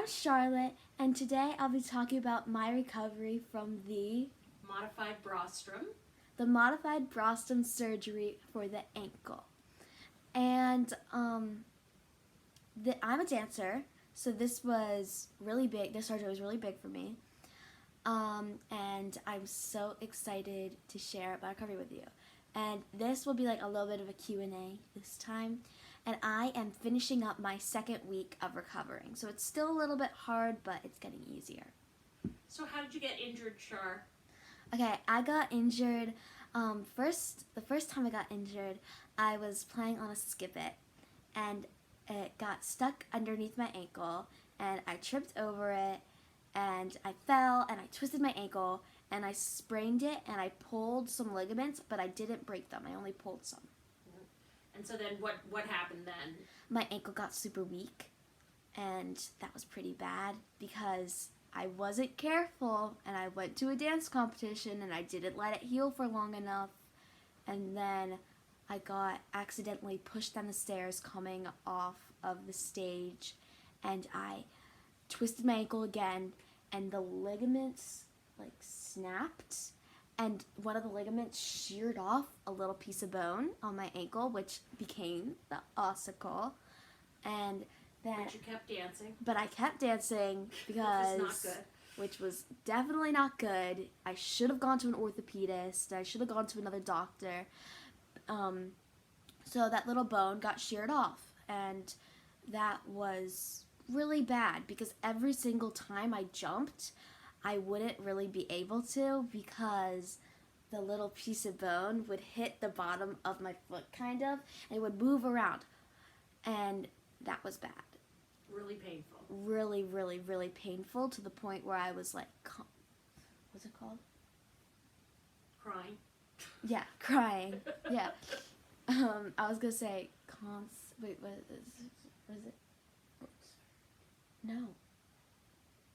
I'm Charlotte, and today I'll be talking about my recovery from the Modified Brostrom. modified Brostrom surgery for the ankle. And I'm a dancer, so this was really big. This surgery was really big for me. And I'm so excited to share my recovery with you. And this will be like a little bit of a Q&A this time. And I am finishing up my second week of recovering. So it's still a little bit hard, but it's getting easier. So how did you get injured, Char? Okay, I got injured. The first time I got injured, I was playing on a skip it, and it got stuck underneath my ankle, and I tripped over it, and I fell, and I twisted my ankle, and I sprained it, and I pulled some ligaments, but I didn't break them. I only pulled some. And so then what happened then? My ankle got super weak, and that was pretty bad because I wasn't careful, and I went to a dance competition, and I didn't let it heal for long enough, and then I got accidentally pushed down the stairs coming off of the stage, and I twisted my ankle again, and the ligaments like snapped, and one of the ligaments sheared off a little piece of bone on my ankle, which became the ossicle, and then But you kept dancing. but I kept dancing because Which is not good. Which was definitely not good. I should have gone to an orthopedist. I should have gone to another doctor. So that little bone got sheared off, and that was really bad because every single time I jumped, I wouldn't really be able to because the little piece of bone would hit the bottom of my foot kind of, and it would move around, and that was bad. Really painful. Really, really, really painful to the point where I was like, what's it called? Crying. Yeah, crying. Yeah. I was gonna say wait, what is it? No.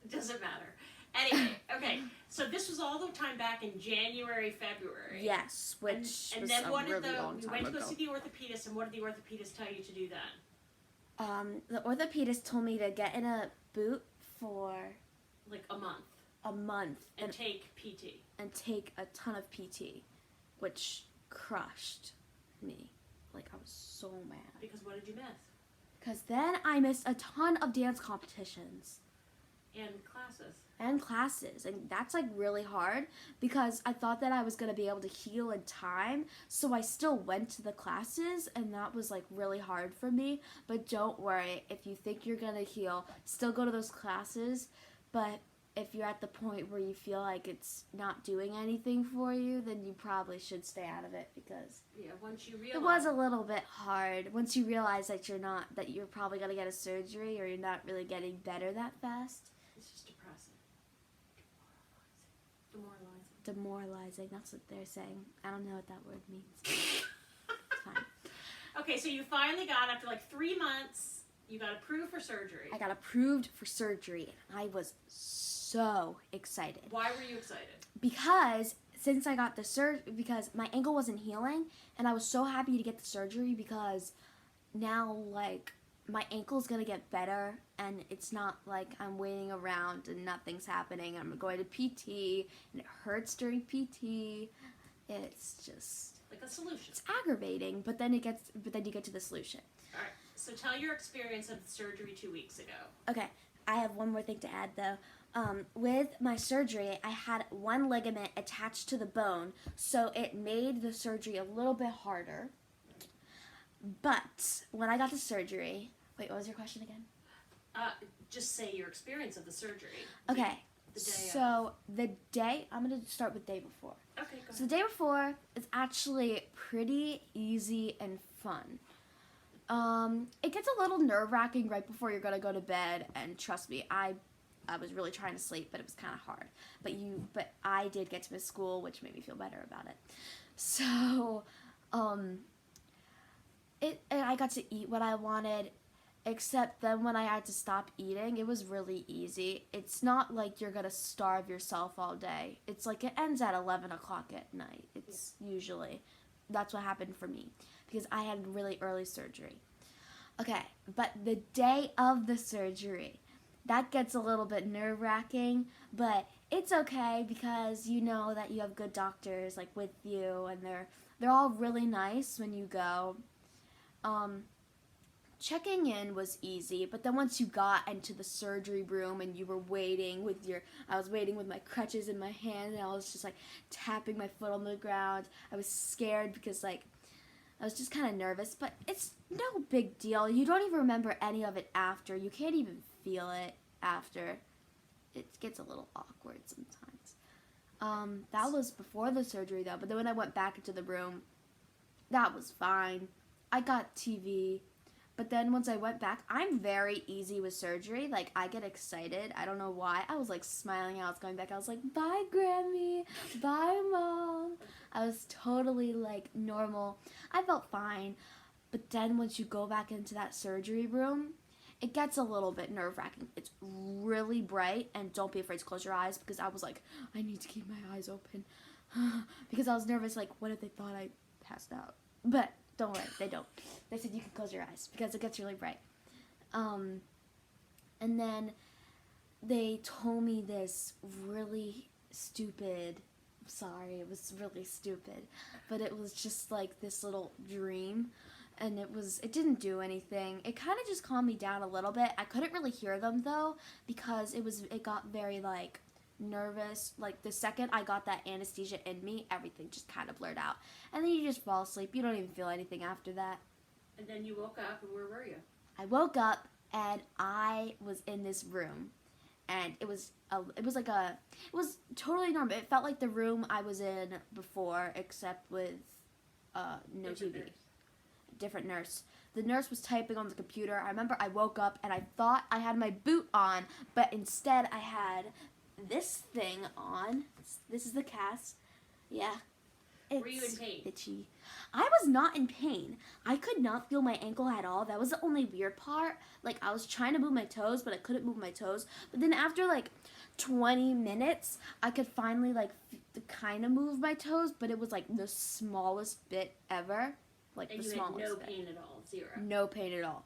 It doesn't matter. Anyway, okay. So this was all the time back in January, February. Yes, which and was then a what did really long you time went to go ago. see the orthopedist, and what did the orthopedist tell you to do then? The orthopedist told me to get in a boot for Like a month. a month And take PT. and take a ton of PT, which crushed me. Like, I was so mad. Because what did you miss? Because then I missed a ton of dance competitions And classes. and classes, and that's like really hard because I thought that I was going to be able to heal in time, so I still went to the classes, and that was like really hard for me. But don't worry, if you think you're going to heal, still go to those classes. But if you're at the point where you feel like it's not doing anything for you, then you probably should stay out of it because Yeah, once you realize it was a little bit hard once you realize that you're probably going to get a surgery or you're not really getting better that fast. it's just depressing. Demoralizing. Demoralizing, that's what they're saying. I don't know what that word means. It's fine. Okay, so you finally got, after like 3 months, you got approved for surgery. I got approved for surgery, and I was so excited. Why were you excited? Because since I got the surgery, because my ankle wasn't healing, and I was so happy to get the surgery because now, like, my ankle's gonna get better, and it's not like I'm waiting around and nothing's happening. I'm going to PT, and it hurts during PT. It's just, Like a solution. it's aggravating, but then you get to the solution. All right. So tell your experience of the surgery 2 weeks ago. Okay, I have one more thing to add though. With my surgery, I had one ligament attached to the bone, so it made the surgery a little bit harder. But when I got the surgery, wait, what was your question again? Just say your experience of the surgery. Okay, The day of. so the day, I'm going to start with the day before. Okay, go So the day before is actually pretty easy and fun. It gets a little nerve-wracking right before you're gonna go to bed, and trust me, I was really trying to sleep, but it was kind of hard. But I did get to miss school, which made me feel better about it. So, and I got to eat what I wanted, except then when I had to stop eating, it was really easy. It's not like you're gonna starve yourself all day. It's like it ends at 11 o'clock at night. It's usually, that's what happened for me because I had really early surgery. Okay, but the day of the surgery, that gets a little bit nerve-wracking, but it's okay because you know that you have good doctors like with you, and they're all really nice when you go. Checking in was easy, but then once you got into the surgery room and you were waiting I was waiting with my crutches in my hand, and I was just like tapping my foot on the ground. I was scared because like I was just kind of nervous, but it's no big deal. You don't even remember any of it after. You can't even feel it after. It gets a little awkward sometimes. That was before the surgery though, but then when I went back into the room, that was fine. I got TV. But then once I went back, I'm very easy with surgery. Like, I get excited. I don't know why. I was, like, smiling. I was going back. I was like, bye, Grammy. Bye, Mom. I was totally, like, normal. I felt fine. But then once you go back into that surgery room, it gets a little bit nerve-wracking. It's really bright, and don't be afraid to close your eyes because I was like, I need to keep my eyes open. Because I was nervous, like, what if they thought I passed out? But don't worry, they don't. They said you can close your eyes because it gets really bright. And then they told me this really stupid, sorry, it was really stupid, but it was just like this little dream, and it didn't do anything. It kind of just calmed me down a little bit. I couldn't really hear them though because it got very like nervous. Like the second I got that anesthesia in me, everything just kind of blurred out, and then you just fall asleep. You don't even feel anything after that. And then you woke up, and where were you? I woke up and I was in this room, and it was totally normal. It felt like the room I was in before, except with no Different TV. nurse. Different nurse. The nurse was typing on the computer. I remember I woke up and I thought I had my boot on, but instead I had this thing on. This is the cast. Yeah. Were you in pain? Itchy. I was not in pain. I could not feel my ankle at all. That was the only weird part. Like, I was trying to move my toes, but I couldn't move my toes. But then after, like, 20 minutes, I could finally, like, kind of move my toes, but it was, like, the smallest bit ever. Like, And the you smallest had no bit. pain at all, zero. No pain at all.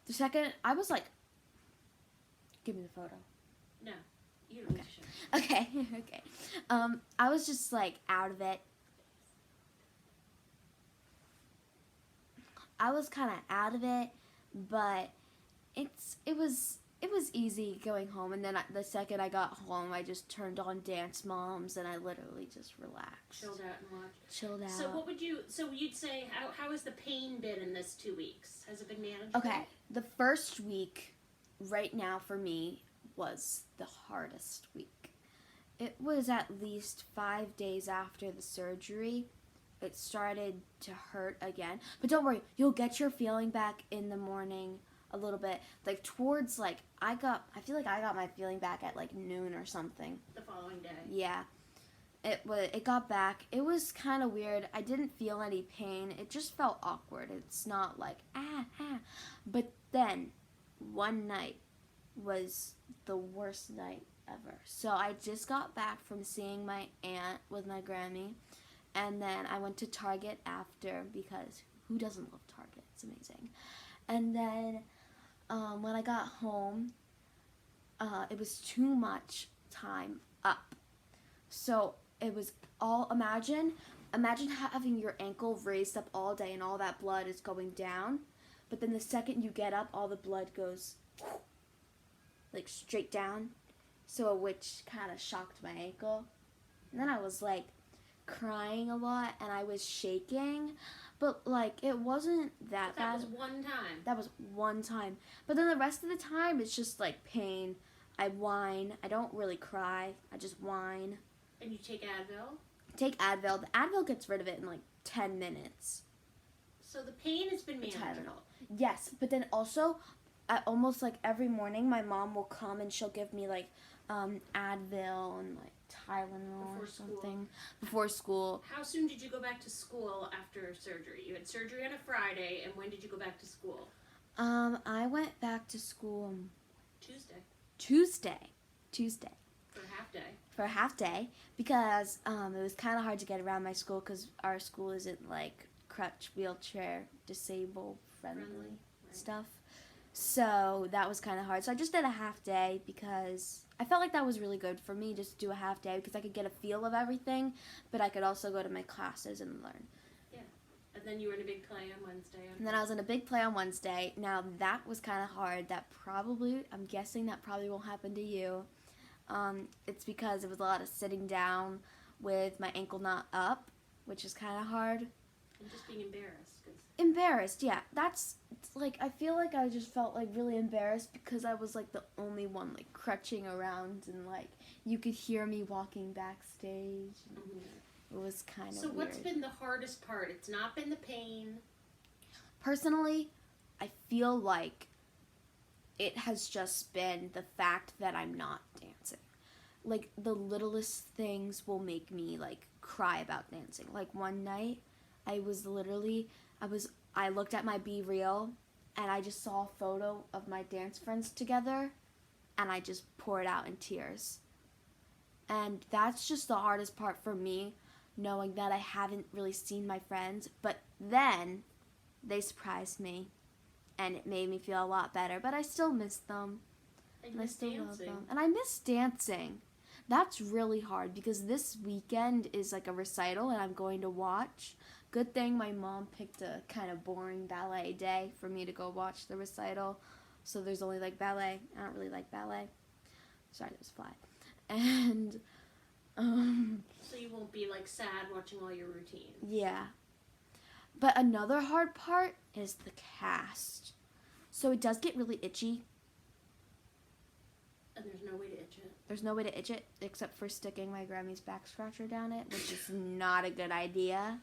The second, I was like, give me the photo. No, you don't need to show. Okay, okay. I was just, like, out of it. I was kind of out of it, but it was easy going home. And then the second I got home, I just turned on Dance Moms, and I literally just relaxed. Chilled out and watched. Chilled out. So you'd say, how has the pain been in this 2 weeks? Has it been manageable? Okay, the first week, right now for me, was the hardest week. It was at least 5 days after the surgery. It started to hurt again. But don't worry, you'll get your feeling back in the morning a little bit. Like towards like, I feel like I got my feeling back at like noon or something. The following day. Yeah. It got back. It was kind of weird. I didn't feel any pain. It just felt awkward. It's not like, ah. But then, one night was the worst night ever. So I just got back from seeing my aunt with my Grammy. And then I went to Target after because who doesn't love Target? It's amazing. And then when I got home, it was too much time up. So it was all, imagine having your ankle raised up all day and all that blood is going down. But then the second you get up, all the blood goes like straight down. So which kind of shocked my ankle. And then I was like, crying a lot and I was shaking, but like it wasn't that bad. That was one time. That was one time. But then the rest of the time it's just like pain. I whine. I don't really cry. I just whine. And you take Advil? Take Advil. The Advil gets rid of it in like 10 minutes. So the pain has been manageable. Tylenol. Yes, but then also almost like every morning my mom will come and she'll give me like Advil and like Tylenol Before or something school. before school. How soon did you go back to school after surgery? You had surgery on a Friday, and when did you go back to school? I went back to school Tuesday. Tuesday. For a half day. For a half day because it was kind of hard to get around my school because our school isn't like crutch, wheelchair, disabled friendly Right. stuff. So that was kind of hard. So I just did a half day because I felt like that was really good for me, just to do a half day, because I could get a feel of everything, but I could also go to my classes and learn. Yeah. And then you were in a big play on Wednesday. And then I was in a big play on Wednesday. Now that was kind of hard. I'm guessing that probably won't happen to you. It's because it was a lot of sitting down with my ankle not up, which is kind of hard. And just being embarrassed. Embarrassed, yeah. I feel like I just felt like really embarrassed because I was like the only one like crutching around, and like you could hear me walking backstage. Mm-hmm. It was kind of So weird. what's been the hardest part? It's not been the pain. Personally, I feel like it has just been the fact that I'm not dancing. Like the littlest things will make me like cry about dancing. Like one night, I looked at my Be Real and I just saw a photo of my dance friends together and I just poured out in tears. And that's just the hardest part for me, knowing that I haven't really seen my friends, but then they surprised me and it made me feel a lot better, but I still miss them. And I still love them. And I miss dancing. That's really hard because this weekend is like a recital and I'm going to watch. Good thing my mom picked a kind of boring ballet day for me to go watch the recital. So there's only like ballet. I don't really like ballet. Sorry, that was a fly. And, So you won't be like sad watching all your routines. yeah. But another hard part is the cast. So it does get really itchy. And there's no way to itch it. There's no way to itch it except for sticking my Grammy's back scratcher down it, which is not a good idea.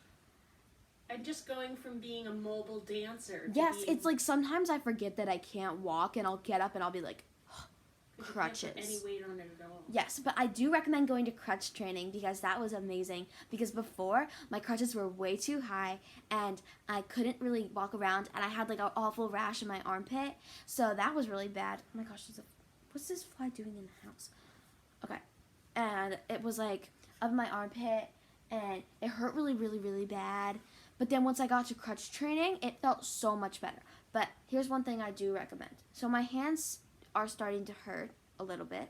And just going from being a mobile dancer to Yes, being, it's like sometimes I forget that I can't walk and I'll get up and I'll be like, crutches. You can't put any weight on it at all. Yes, but I do recommend going to crutch training because that was amazing. Because before, my crutches were way too high and I couldn't really walk around and I had like an awful rash in my armpit. So that was really bad. Oh my gosh, what's this fly doing in the house? Okay. And it was like up my armpit and it hurt really, really, really bad. But then once I got to crutch training, it felt so much better. But here's one thing I do recommend. So my hands are starting to hurt a little bit.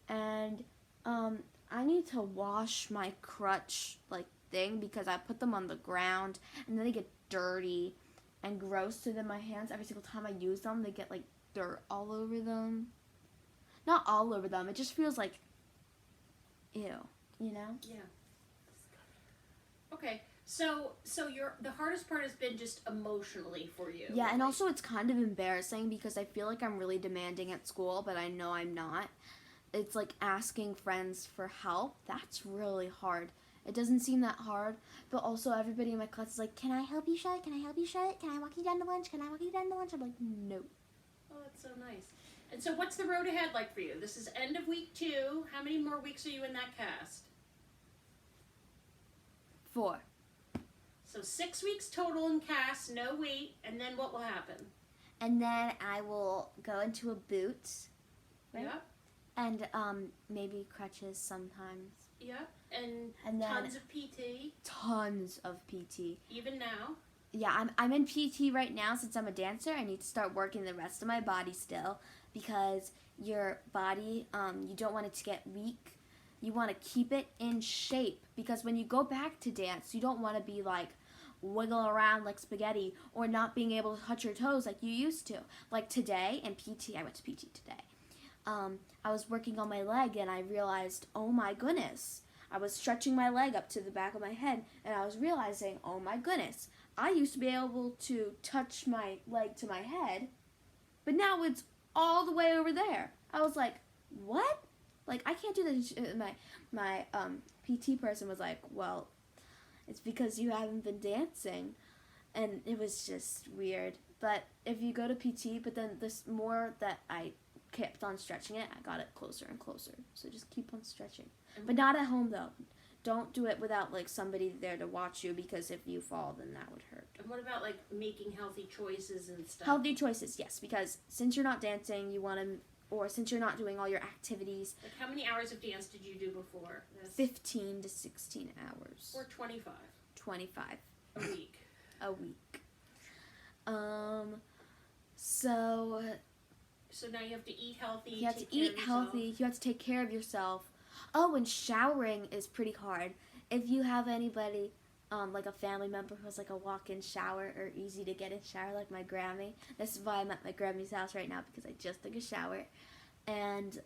And I need to wash my crutch like thing because I put them on the ground and then they get dirty and gross. So then my hands, every single time I use them, they get like dirt all over them. Not all over them. It just feels like, ew, you know? Yeah. Okay. So the hardest part has been just emotionally for you. Yeah, and also it's kind of embarrassing because I feel like I'm really demanding at school, but I know I'm not. It's like asking friends for help. That's really hard. It doesn't seem that hard, but also everybody in my class is like, can I help you shut it? Can I help you shut it? Can I walk you down to lunch? Can I walk you down to lunch? I'm like, no. Oh, that's so nice. And so what's the road ahead like for you? This is end of week 2. How many more weeks are you in that cast? 4. So 6 weeks total in cast, no weight, and then what will happen? And then I will go into a boot. Right? Yep. And maybe crutches sometimes. Yep. And And then tons of PT, tons of PT. even now. Yeah, I'm in PT right now since I'm a dancer. I need to start working the rest of my body still because your body, you don't want it to get weak. You want to keep it in shape because when you go back to dance, you don't want to be like wiggle around like spaghetti or not being able to touch your toes like you used to. Like today in PT, I went to PT today. I was working on my leg and I realized, oh my goodness. I was stretching my leg up to the back of my head and I was realizing, oh my goodness. I used to be able to touch my leg to my head, but now it's all the way over there. I was like, what? Like, I can't do this. My PT person was like, well, it's because you haven't been dancing. And it was just weird. But if you go to PT, but then this more that I kept on stretching it, I got it closer and closer. So just keep on stretching. But not at home, though. Don't do it without, like, somebody there to watch you because if you fall, then that would hurt. And what about, like, making healthy choices and stuff? Healthy choices, yes. Because since you're not dancing, you want to... Or since you're not doing all your activities... Like, how many hours of dance did you do before this? 15 to 16 hours. Or 25? 25. A week. A week. So now you have to eat healthy. you have to take care eat of yourself. healthy. You have to take care of yourself. Oh, and showering is pretty hard. If you have anybody, like a family member who has like a walk-in shower or easy to get in shower, like my Grammy. This is why I'm at my Grammy's house right now, because I just took a shower. And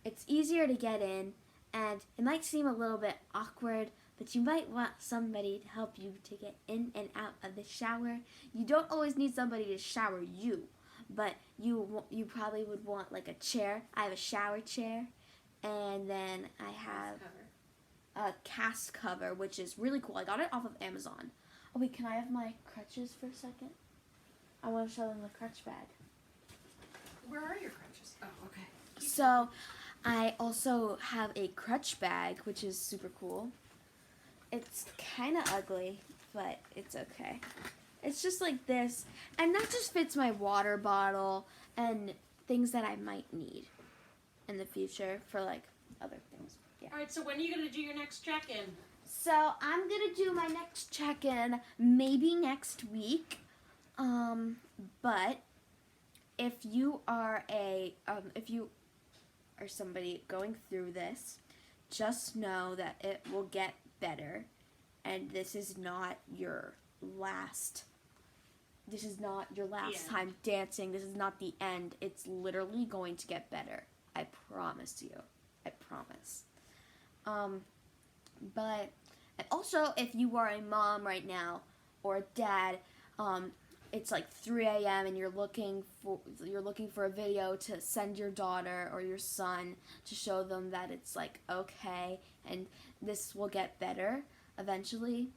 it's easier to get in, and it might seem a little bit awkward, but you might want somebody to help you to get in and out of the shower. You don't always need somebody to shower you, but you probably would want like a chair. I have a shower chair, and then I have a cast cover, which is really cool. I got it off of Amazon. Oh wait, can I have my crutches for a second? I want to show them the crutch bag. Where are your crutches? Oh, okay. So, I also have a crutch bag, which is super cool. It's kind of ugly, but it's okay. It's just like this, and that just fits my water bottle and things that I might need in the future for like other things. Yeah. All right, so when are you going to do your next check-in? So, I'm going to do my next check-in maybe next week. But if you are somebody going through this, just know that it will get better, and this is not your last time dancing. This is not the end. It's literally going to get better. I promise you. I promise. But and also, if you are a mom right now or a dad, it's like 3 a.m. and you're looking for a video to send your daughter or your son to show them that it's like okay and this will get better eventually.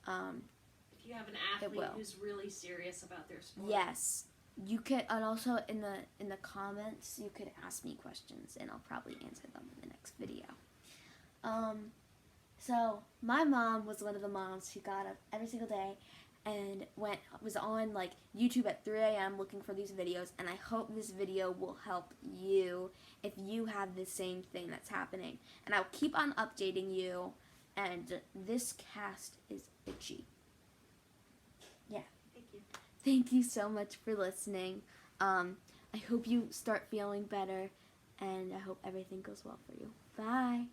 If you have an athlete who's really serious about their sport. Yes, you could, and also in the comments you could ask me questions and I'll probably answer them in the next video. So my mom was one of the moms who got up every single day and was on like YouTube at 3 a.m. looking for these videos, and I hope this video will help you if you have the same thing that's happening. And I'll keep on updating you, and this cast is itchy. Yeah. Thank you. Thank you so much for listening. I hope you start feeling better, and I hope everything goes well for you. Bye.